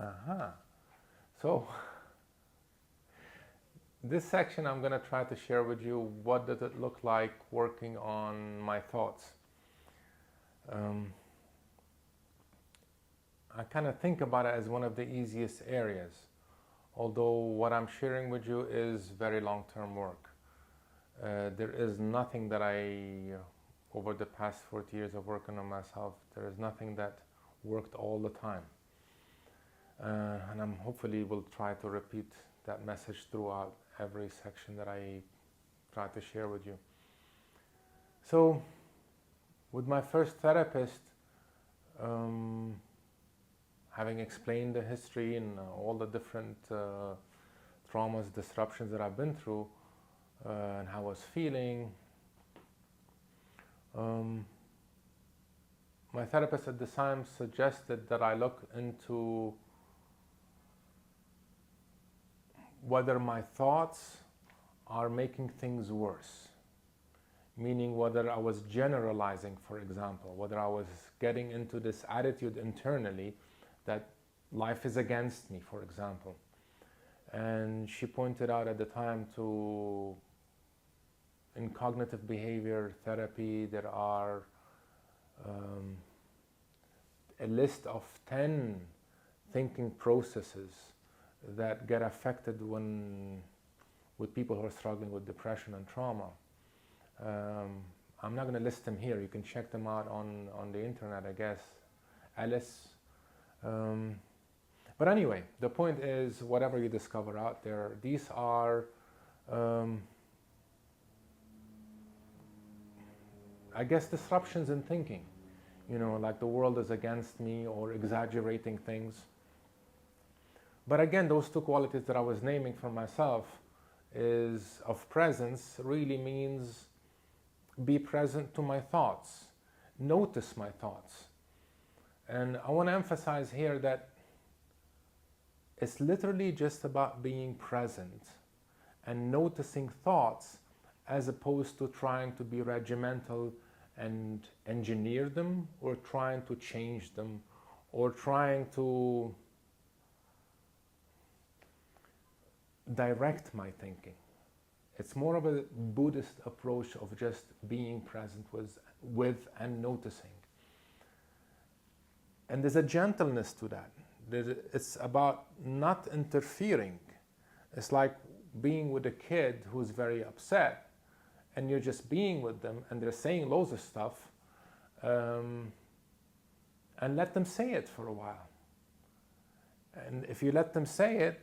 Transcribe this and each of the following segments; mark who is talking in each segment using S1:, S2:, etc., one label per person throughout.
S1: Uh-huh. So this section I'm going to try to share with you what does it look like working on my thoughts. I kind of think about it as one of the easiest areas, although what I'm sharing with you is very long-term work. There is nothing that over the past 40 years of working on myself, there is nothing that worked all the time. And I'm hopefully will try to repeat that message throughout every section that I try to share with you. So, with my first therapist, having explained the history and all the different traumas, disruptions that I've been through, and how I was feeling, my therapist at the time suggested that I look into whether my thoughts are making things worse. Meaning whether I was generalizing, for example, whether I was getting into this attitude internally that life is against me, for example. And she pointed out at the time in cognitive behavior therapy, there are a list of 10 thinking processes that get affected with people who are struggling with depression and trauma. I'm not going to list them here. You can check them out on the internet, I guess. Alice. But anyway, the point is, whatever you discover out there, these are, I guess, disruptions in thinking. You know, like the world is against me or exaggerating things. But again, those two qualities that I was naming for myself is of presence really means be present to my thoughts, notice my thoughts. And I want to emphasize here that it's literally just about being present and noticing thoughts as opposed to trying to be regimental and engineer them or trying to change them or trying to direct my thinking. It's more of a Buddhist approach of just being present with and noticing. And there's a gentleness to that. It's about not interfering. It's like being with a kid who's very upset and you're just being with them and they're saying loads of stuff, and let them say it for a while. And if you let them say it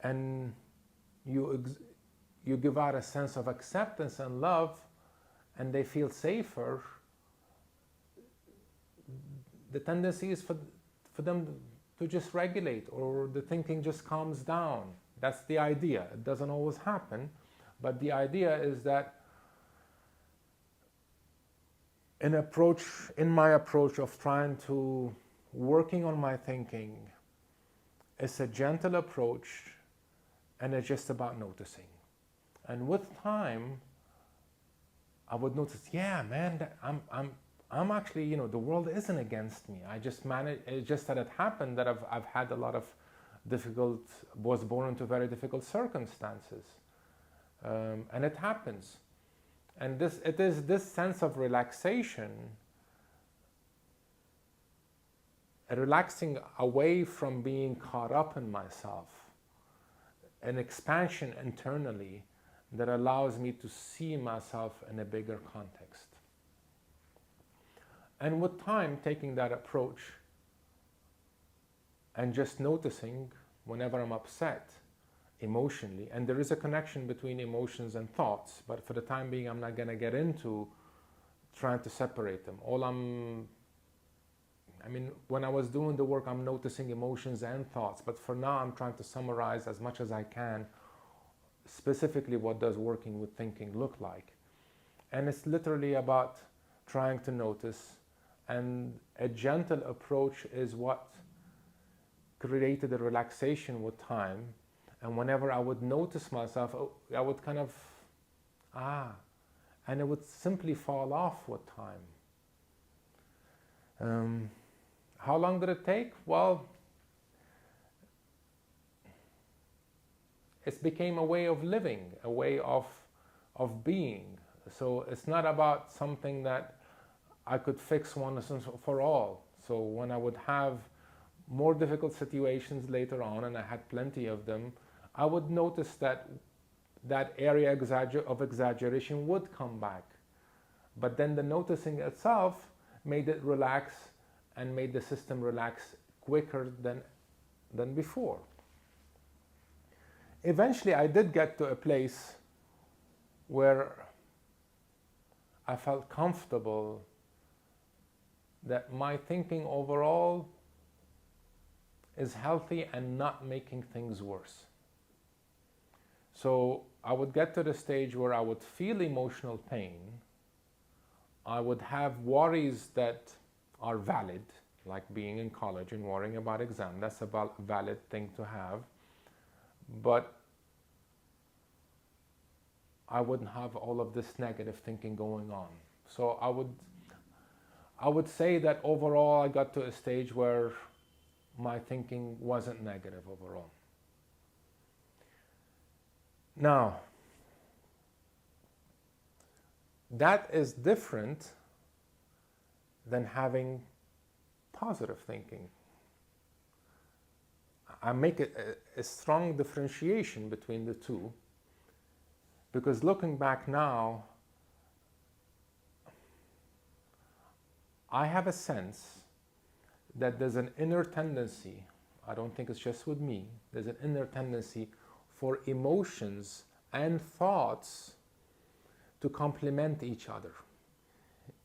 S1: and you give out a sense of acceptance and love and they feel safer, the tendency is for them to just regulate, or the thinking just calms down. That's the idea. It doesn't always happen, but the idea is that in my approach of trying to working on my thinking, it's a gentle approach and it's just about noticing. And with time, I would notice, yeah, man, I'm actually, you know, the world isn't against me. I just managed. It's just that it happened that I've had a lot of was born into very difficult circumstances, and it happens. And it is this sense of relaxation, relaxing away from being caught up in myself, an expansion internally that allows me to see myself in a bigger context. And with time, taking that approach and just noticing whenever I'm upset emotionally, and there is a connection between emotions and thoughts, but for the time being, I'm not going to get into trying to separate them. When I was doing the work, I'm noticing emotions and thoughts, but for now, I'm trying to summarize as much as I can, specifically what does working with thinking look like. And it's literally about trying to notice, and a gentle approach is what created a relaxation with time. And whenever I would notice myself, I would kind of, and it would simply fall off with time. How long did it take? Well, it became a way of living, a way of being. So it's not about something that I could fix once and for all. So when I would have more difficult situations later on, and I had plenty of them, I would notice that that area of exaggeration would come back. But then the noticing itself made it relax and made the system relax quicker than before. Eventually, I did get to a place where I felt comfortable that my thinking overall is healthy and not making things worse. So I would get to the stage where I would feel emotional pain. I would have worries that are valid, like being in college and worrying about exam. That's a valid thing to have. But I wouldn't have all of this negative thinking going on. So I would say that overall I got to a stage where my thinking wasn't negative overall. Now, that is different than having positive thinking. I make a strong differentiation between the two, because looking back now, I have a sense that there's an inner tendency, I don't think it's just with me, there's an inner tendency for emotions and thoughts to complement each other.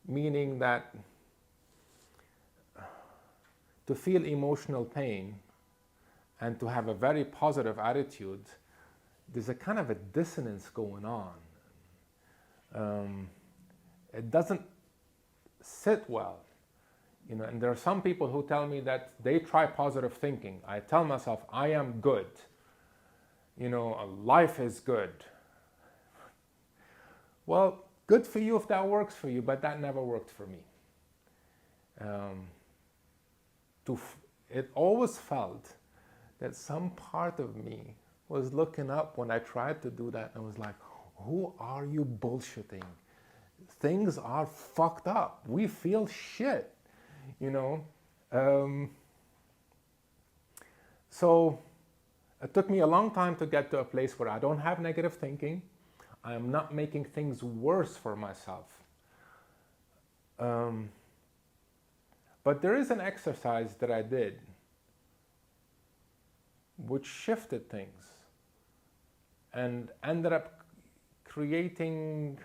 S1: Meaning that to feel emotional pain and to have a very positive attitude, there's a kind of a dissonance going on. It doesn't sit well. You know, and there are some people who tell me that they try positive thinking. I tell myself, I am good. You know, life is good. Well, good for you if that works for you, but that never worked for me. It always felt that some part of me was looking up when I tried to do that and was like, who are you bullshitting? Things are fucked up. We feel shit, you know. So it took me a long time to get to a place where I don't have negative thinking. I am not making things worse for myself. But there is an exercise that I did which shifted things and ended up creating,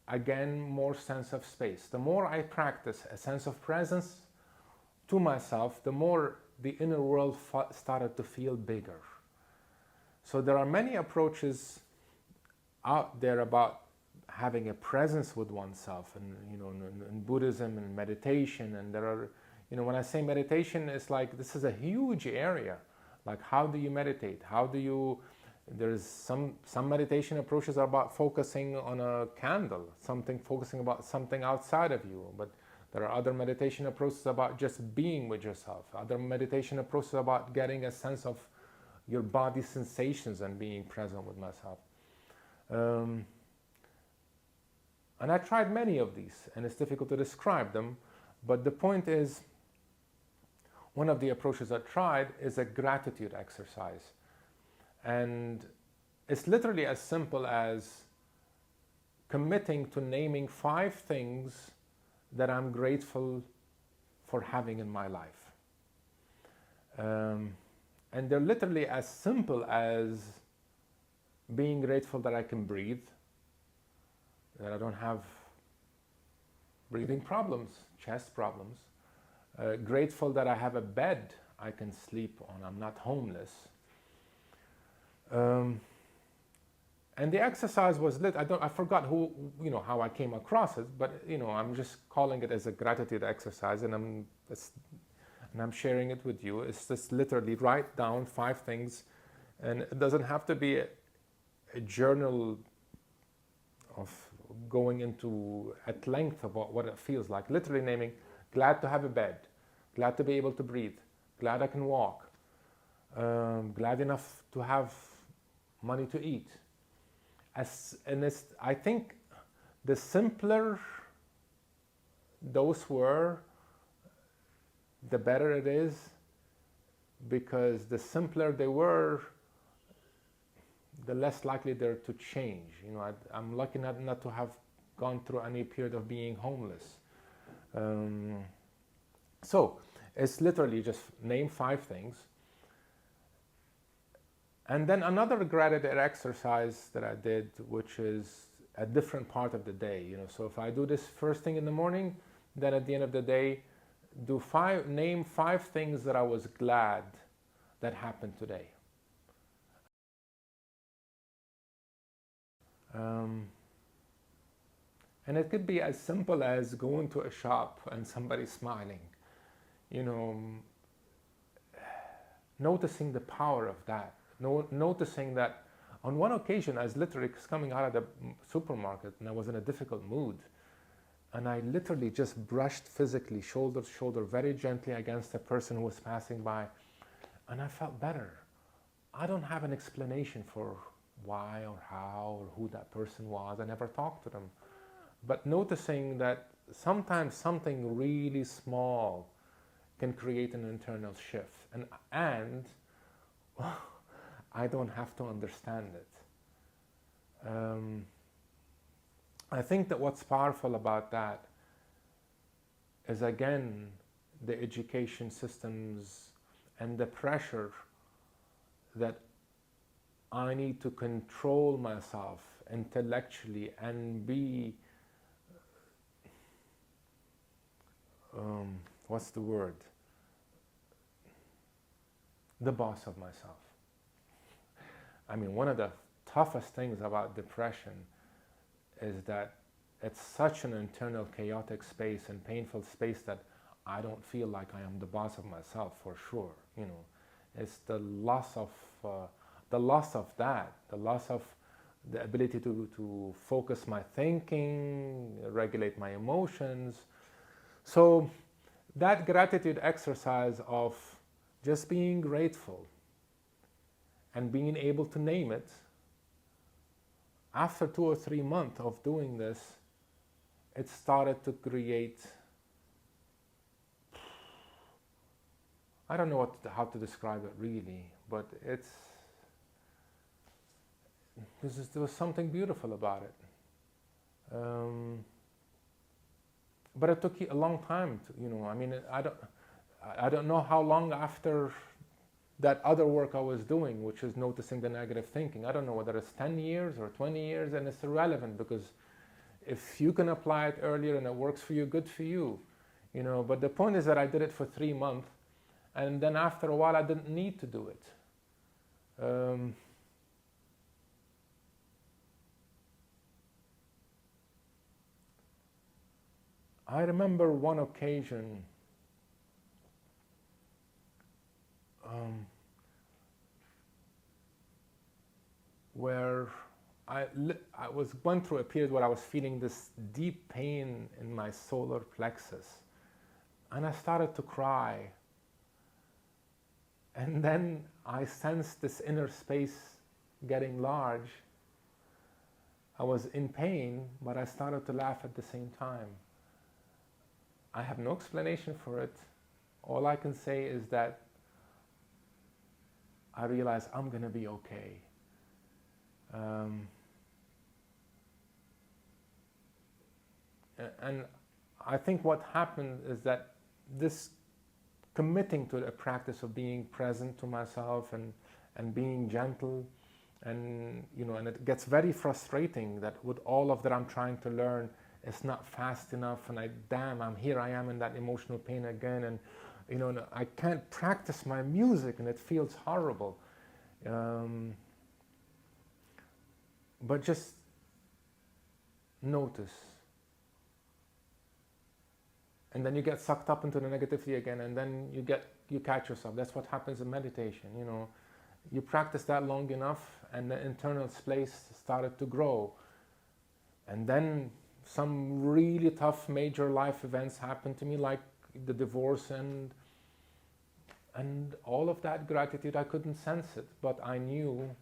S1: again, more sense of space. The more I practice a sense of presence to myself, the more the inner world started to feel bigger. So there are many approaches out there about having a presence with oneself, and you know, in Buddhism and meditation, and there are, you know, when I say meditation, it's like this is a huge area. Like, how do you meditate? How do you? There's some meditation approaches are about focusing on a candle, focusing about something outside of you. But there are other meditation approaches about just being with yourself. Other meditation approaches about getting a sense of your body sensations and being present with myself. And I tried many of these, and it's difficult to describe them, but the point is, one of the approaches I tried is a gratitude exercise. And it's literally as simple as committing to naming 5 things that I'm grateful for having in my life. And they're literally as simple as being grateful that I can breathe, that I don't have breathing problems, chest problems. Grateful that I have a bed I can sleep on, I'm not homeless. And the exercise was I forgot how I came across it, but I'm just calling it as a gratitude exercise, and I'm sharing it with you. It's just literally write down 5 things, and it doesn't have to be a journal of going into at length about what it feels like. Literally naming, glad to have a bed, glad to be able to breathe, glad I can walk, glad enough to have money to eat. I think the simpler those were, the better it is, because the simpler they were, the less likely they're to change. I'm lucky not to have gone through any period of being homeless. So it's literally just name 5 things. And then another gratitude exercise that I did, which is a different part of the day. So if I do this first thing in the morning, then at the end of the day, name 5 things that I was glad that happened today. And it could be as simple as going to a shop and somebody smiling, noticing the power of that. Noticing that on one occasion I was literally coming out of the supermarket and I was in a difficult mood, and I literally just brushed physically, shoulder to shoulder, very gently against a person who was passing by, and I felt better. I don't have an explanation for why or how or who that person was. I never talked to them. But noticing that sometimes something really small can create an internal shift. And I don't have to understand it. I think that what's powerful about that is, again, the education systems and the pressure that I need to control myself intellectually and be, what's the word? The boss of myself. I mean, one of the toughest things about depression is that it's such an internal chaotic space and painful space that I don't feel like I am the boss of myself, for sure. It's the loss of that, the loss of the ability to focus my thinking, regulate my emotions. So that gratitude exercise of just being grateful and being able to name it, after 2 or 3 months of doing this, it started to create, I don't know how to describe it really, but there was something beautiful about it. But it took a long time to, I don't know how long after that other work I was doing, which is noticing the negative thinking. I don't know whether it's 10 years or 20 years, and it's irrelevant, because if you can apply it earlier and it works for you, good for you. But the point is that I did it for 3 months, and then after a while I didn't need to do it. I remember one occasion where I went through a period where I was feeling this deep pain in my solar plexus, and I started to cry, and then I sensed this inner space getting large. I was in pain, but I started to laugh at the same time. I have no explanation for it. All I can say is that I realized I'm going to be okay. And I think what happened is that this committing to a practice of being present to myself and being gentle, and and it gets very frustrating that with all of that I'm trying to learn, it's not fast enough, and I am in that emotional pain again, and I can't practice my music, and it feels horrible. But just notice, and then you get sucked up into the negativity again, and then you catch yourself. That's what happens in meditation. You practice that long enough, and the internal space started to grow, and then some really tough major life events happened to me, like the divorce, and all of that gratitude. I couldn't sense it, but I knew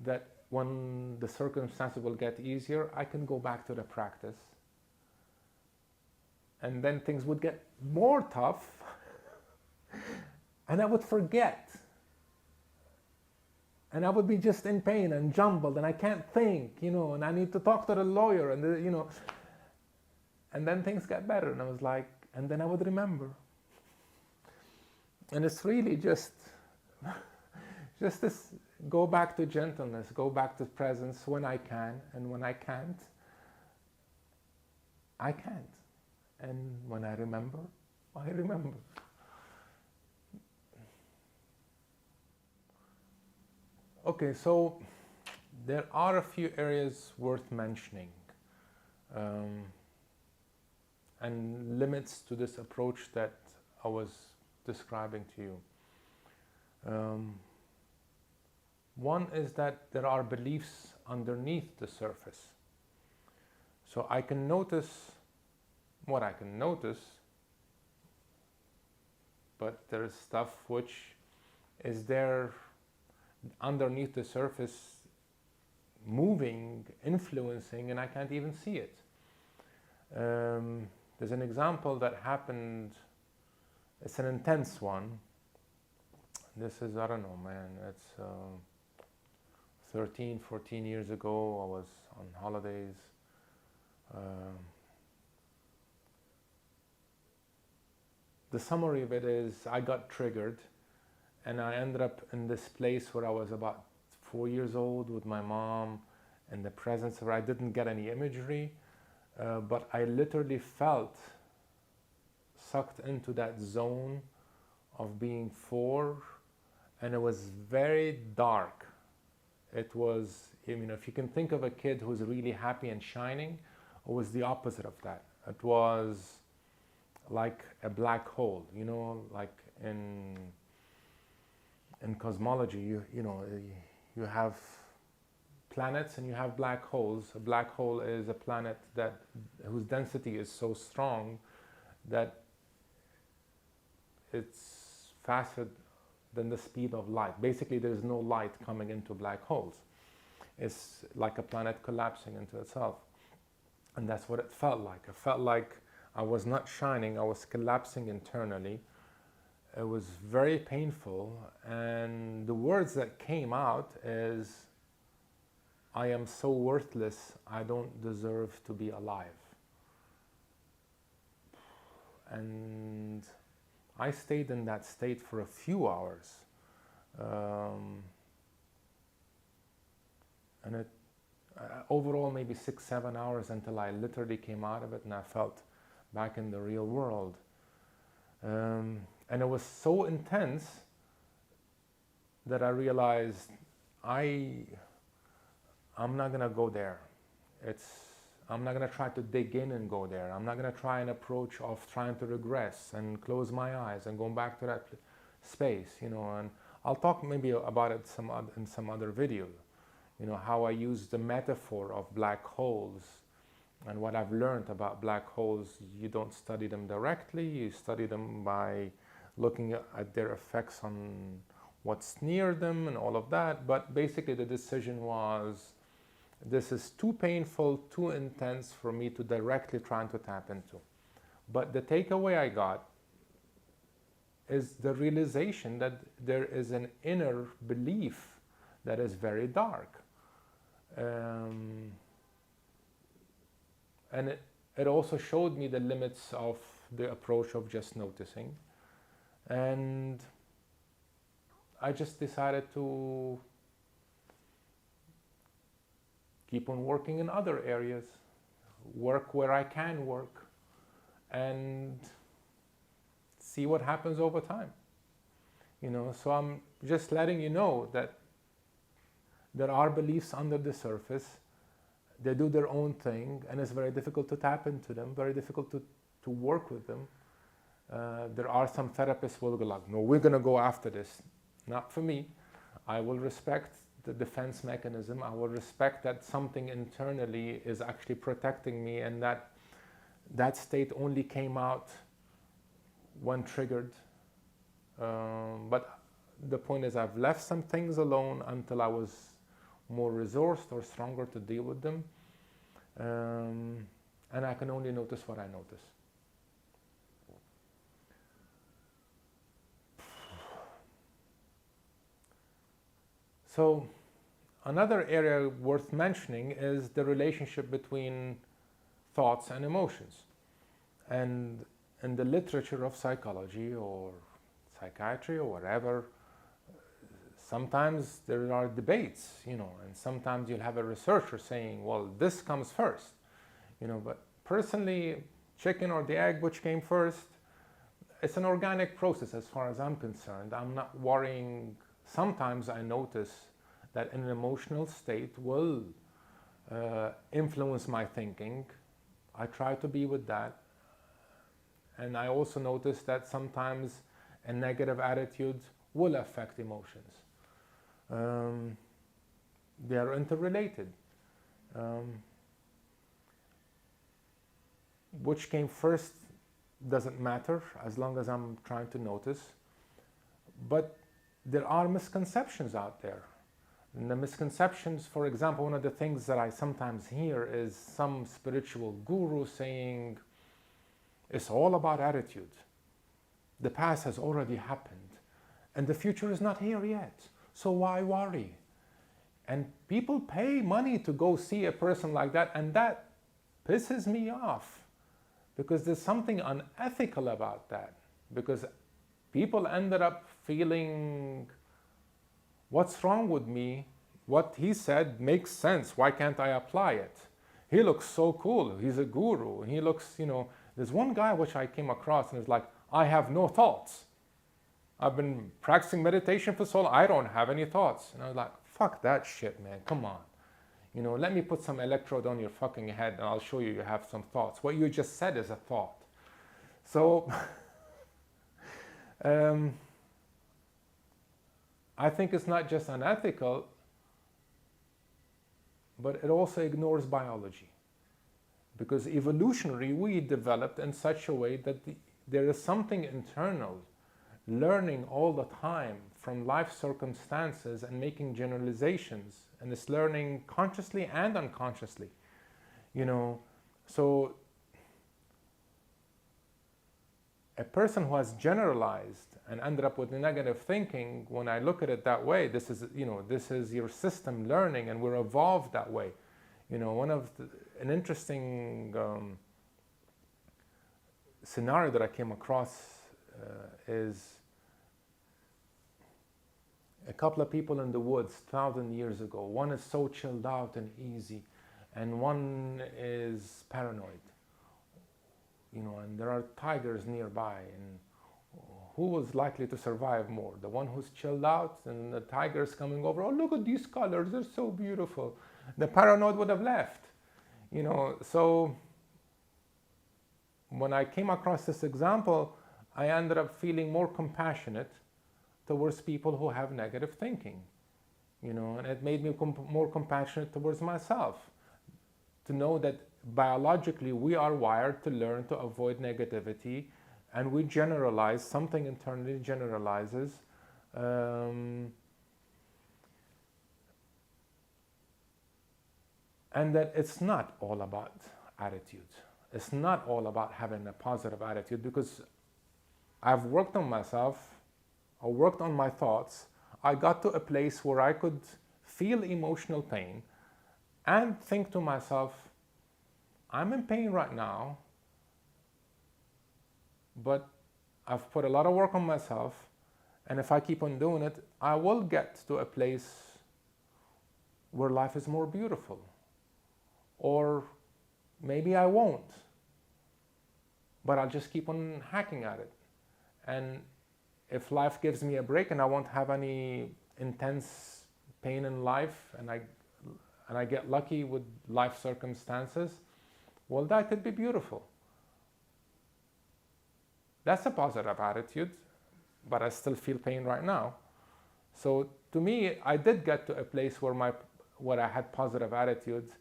S1: that when the circumstances will get easier, I can go back to the practice. And then things would get more tough, and I would forget. And I would be just in pain and jumbled, and I can't think, and I need to talk to the lawyer, and and then things get better, and I was like, and then I would remember. And it's really just this, go back to gentleness, go back to presence when I can, and when I can't, I can't. And when I remember, I remember. Okay, so there are a few areas worth mentioning, and limits to this approach that I was describing to you. One is that there are beliefs underneath the surface. So I can notice what I can notice, but there's stuff which is there underneath the surface, moving, influencing, and I can't even see it. There's an example that happened, it's an intense one. This is, I don't know, man, it's 13, 14 years ago. I was on holidays. The summary of it is I got triggered, and I ended up in this place where I was about 4 years old with my mom, in the presence of her. I didn't get any imagery, but I literally felt sucked into that zone of being 4, and it was very dark. It was, if you can think of a kid who's really happy and shining, it was the opposite of that. It was like a black hole, like in cosmology, you have planets and you have black holes. A black hole is a planet whose density is so strong that it's faster than the speed of light. Basically, there is no light coming into black holes. It's like a planet collapsing into itself. And that's what it felt like. It felt like I was not shining, I was collapsing internally. It was very painful, and the words that came out is, I am so worthless, I don't deserve to be alive. And I stayed in that state for a few hours. And it overall maybe 6-7 hours until I literally came out of it and I felt back in the real world. And it was so intense that I realized I'm not gonna go there. I'm not gonna try to dig in and go there. I'm not gonna try an approach of trying to regress and close my eyes and going back to that space, and I'll talk maybe about it in some other video, how I use the metaphor of black holes. And what I've learned about black holes, you don't study them directly, you study them by looking at their effects on what's near them and all of that. But basically the decision was, this is too painful, too intense for me to directly try to tap into. But the takeaway I got is the realization that there is an inner belief that is very dark. And it also showed me the limits of the approach of just noticing. And I just decided to keep on working in other areas, work where I can work, and see what happens over time. So I'm just letting you know that there are beliefs under the surface. They do their own thing, and it's very difficult to tap into them, very difficult to work with them. There are some therapists who will go like, no, we're going to go after this. Not for me. I will respect the defense mechanism. I will respect that something internally is actually protecting me, and that state only came out when triggered. But the point is, I've left some things alone until I was more resourced or stronger to deal with them. And I can only notice what I notice. So another area worth mentioning is the relationship between thoughts and emotions. And in the literature of psychology or psychiatry or whatever, sometimes there are debates, and sometimes you'll have a researcher saying, well, this comes first, but personally, chicken or the egg, which came first, it's an organic process as far as I'm concerned. I'm not worrying. Sometimes I notice that an emotional state will influence my thinking. I try to be with that. And I also notice that sometimes a negative attitude will affect emotions. They are interrelated. Which came first doesn't matter as long as I'm trying to notice. But there are misconceptions out there. And the misconceptions, for example, one of the things that I sometimes hear is some spiritual guru saying, it's all about attitude. The past has already happened, and the future is not here yet. So why worry? And people pay money to go see a person like that, and that pisses me off, because there's something unethical about that. Because people ended up feeling, what's wrong with me? What he said makes sense. Why can't I apply it? He looks so cool. He's a guru. He looks, there's one guy which I came across and it's like, I have no thoughts. I've been practicing meditation for so long, I don't have any thoughts. And I was like, fuck that shit, man, come on. Let me put some electrode on your fucking head and I'll show you have some thoughts. What you just said is a thought. So, I think it's not just unethical, but it also ignores biology. Because evolutionary, we developed in such a way that there is something internal, learning all the time from life circumstances and making generalizations. And it's learning consciously and unconsciously. So a person who has generalized and ended up with negative thinking, when I look at it that way, this is your system learning, and we're evolved that way. An interesting scenario that I came across is a couple of people in the woods 1,000 years ago. One is so chilled out and easy, and one is paranoid. And there are tigers nearby, and who was likely to survive more? The one who's chilled out, and the tiger's coming over, oh, look at these colors, they're so beautiful. The paranoid would have left. So when I came across this example, I ended up feeling more compassionate towards people who have negative thinking, and it made me more compassionate towards myself, to know that biologically we are wired to learn to avoid negativity, and we generalize, something internally generalizes. And that it's not all about attitude. It's not all about having a positive attitude, because I've worked on myself, I worked on my thoughts. I got to a place where I could feel emotional pain and think to myself, I'm in pain right now, but I've put a lot of work on myself, and if I keep on doing it, I will get to a place where life is more beautiful. Or maybe I won't, but I'll just keep on hacking at it. And if life gives me a break and I won't have any intense pain in life, and I get lucky with life circumstances, well, that could be beautiful. That's a positive attitude, but I still feel pain right now. So to me, I did get to a place where I had positive attitudes,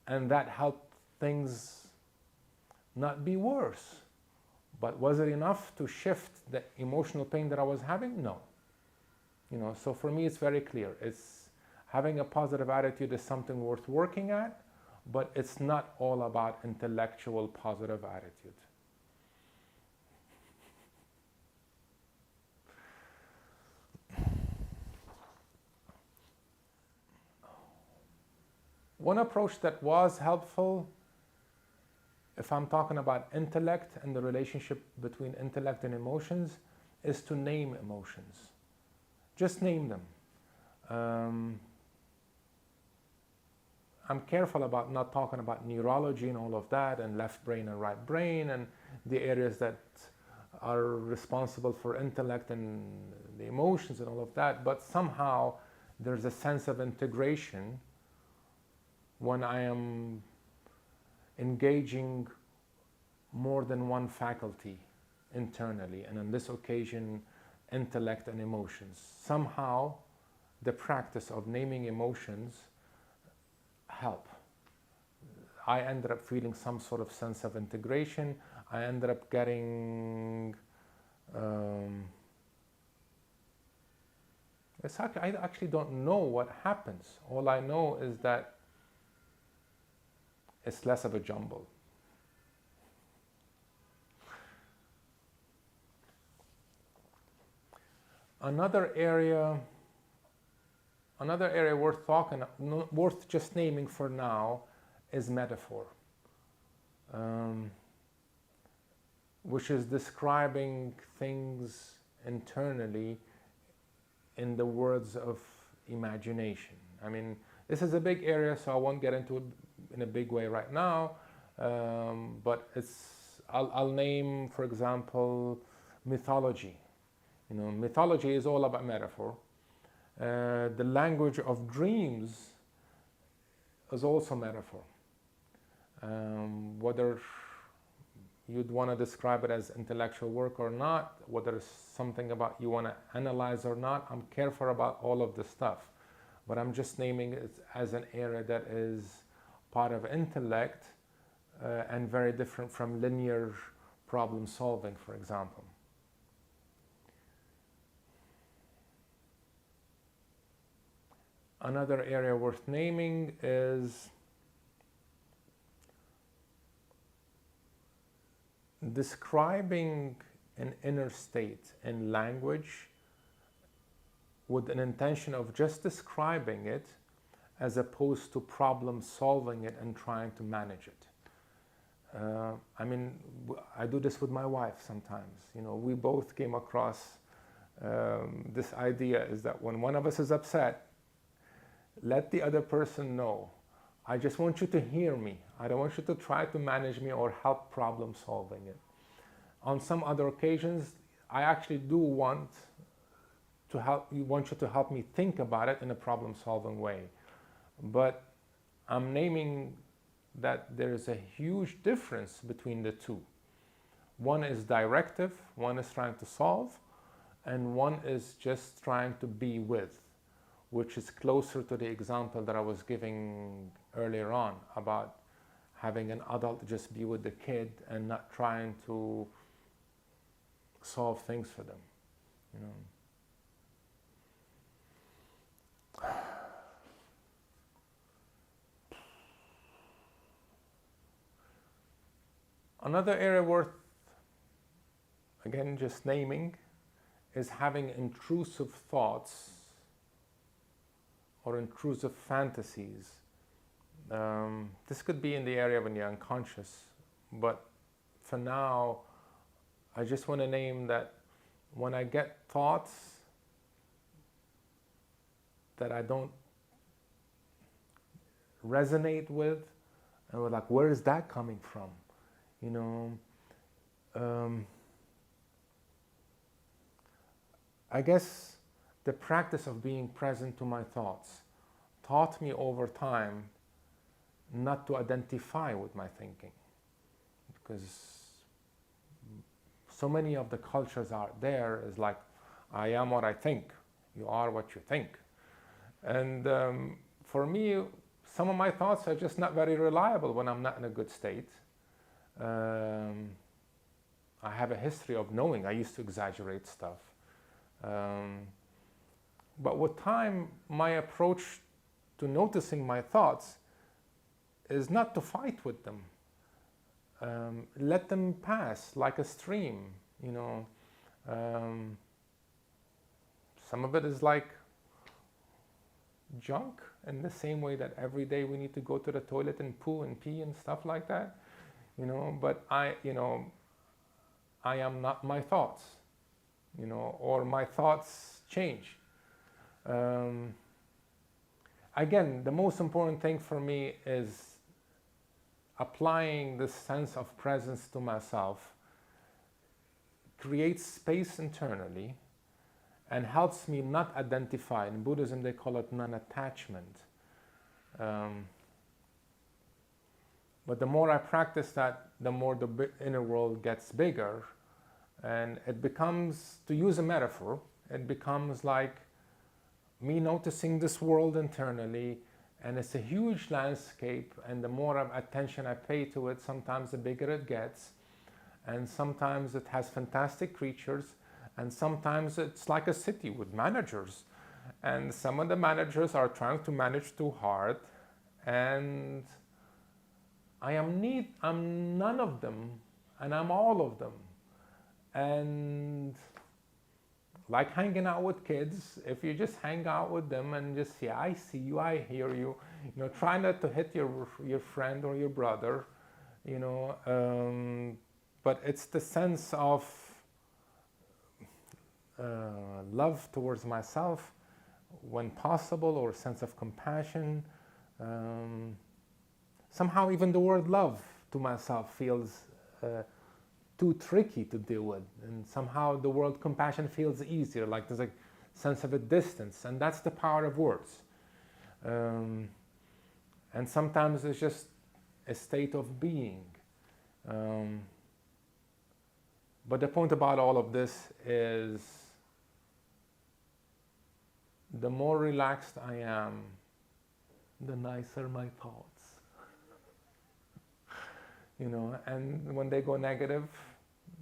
S1: and that helped things not be worse. But was it enough to shift the emotional pain that I was having? No. So for me, it's very clear. It's Having a positive attitude is something worth working at, but it's not all about intellectual positive attitude. One approach that was helpful, if I'm talking about intellect and the relationship between intellect and emotions, is to name emotions. Just name them. I'm careful about not talking about neurology and all of that, and left brain and right brain, and the areas that are responsible for intellect and the emotions and all of that, but somehow there's a sense of integration when I am engaging more than one faculty internally, and on this occasion, intellect and emotions. Somehow, the practice of naming emotions help. I ended up feeling some sort of sense of integration. I ended up getting I actually don't know what happens. All I know is that it's less of a jumble. Another area worth just naming for now is metaphor, which is describing things internally in the words of imagination. I mean, this is a big area, so I won't get into it in a big way right now, but I'll name, for example, mythology. You know, mythology is all about metaphor. The language of dreams is also metaphor. Whether you'd want to describe it as intellectual work or not, whether it's something about you want to analyze or not, I'm careful about all of this stuff. But I'm just naming it as an area that is part of intellect and very different from linear problem solving, for example. Another area worth naming is describing an inner state in language with an intention of just describing it as opposed to problem solving it and trying to manage it. I mean, I do this with my wife sometimes. You know, we both came across this idea is that when one of us is upset, let the other person know. I just want you to hear me. I don't want you to try to manage me or help problem solving it. On some other occasions, I actually do want you to help me think about it in a problem solving way. But I'm naming that there's a huge difference between the two. One is directive, one is trying to solve, and one is just trying to be with, which is closer to the example that I was giving earlier on about having an adult just be with the kid and not trying to solve things for them, you know. Another area worth, again, just naming is having intrusive thoughts or intrusive fantasies. This could be in the area when you're unconscious, but for now, I just want to name that when I get thoughts that I don't resonate with, and we're like, where is that coming from? You know, I guess the practice of being present to my thoughts taught me over time not to identify with my thinking, because so many of the cultures out there is like, I am what I think, you are what you think. And for me, some of my thoughts are just not very reliable when I'm not in a good state. I have a history of knowing I used to exaggerate stuff. But with time, my approach to noticing my thoughts is not to fight with them. Let them pass like a stream, you know. Some of it is like junk, in the same way that every day we need to go to the toilet and poo and pee and stuff like that, you know. But I am not my thoughts, you know, or my thoughts change. Again, the most important thing for me is applying this sense of presence to myself, creates space internally, and helps me not identify. In Buddhism, they call it non-attachment. But the more I practice that, the more the inner world gets bigger, and it becomes, to use a metaphor, it becomes like me noticing this world internally, and it's a huge landscape, and the more attention I pay to it, sometimes the bigger it gets, and sometimes it has fantastic creatures, and sometimes it's like a city with managers, and some of the managers are trying to manage too hard, and I'm none of them, and I'm all of them. And like hanging out with kids, if you just hang out with them and just say, I see you, I hear you, you know, try not to hit your friend or your brother, you know, but it's the sense of love towards myself when possible, or a sense of compassion. Somehow even the word love to myself feels too tricky to deal with, and somehow the word compassion feels easier, like there's a sense of a distance, and that's the power of words. And sometimes it's just a state of being. But the point about all of this is, the more relaxed I am, the nicer my thoughts. You know, and when they go negative,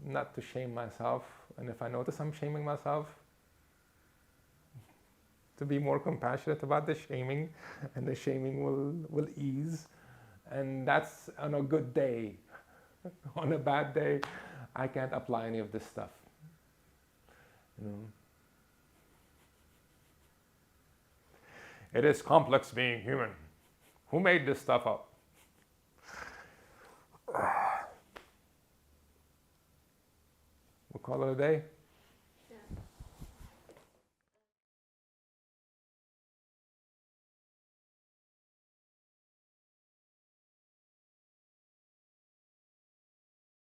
S1: not to shame myself, and if I notice I'm shaming myself, to be more compassionate about the shaming, and the shaming will ease. And that's on a good day. On a bad day, I can't apply any of this stuff. You know? It is complex being human. Who made this stuff up? We'll call it a day.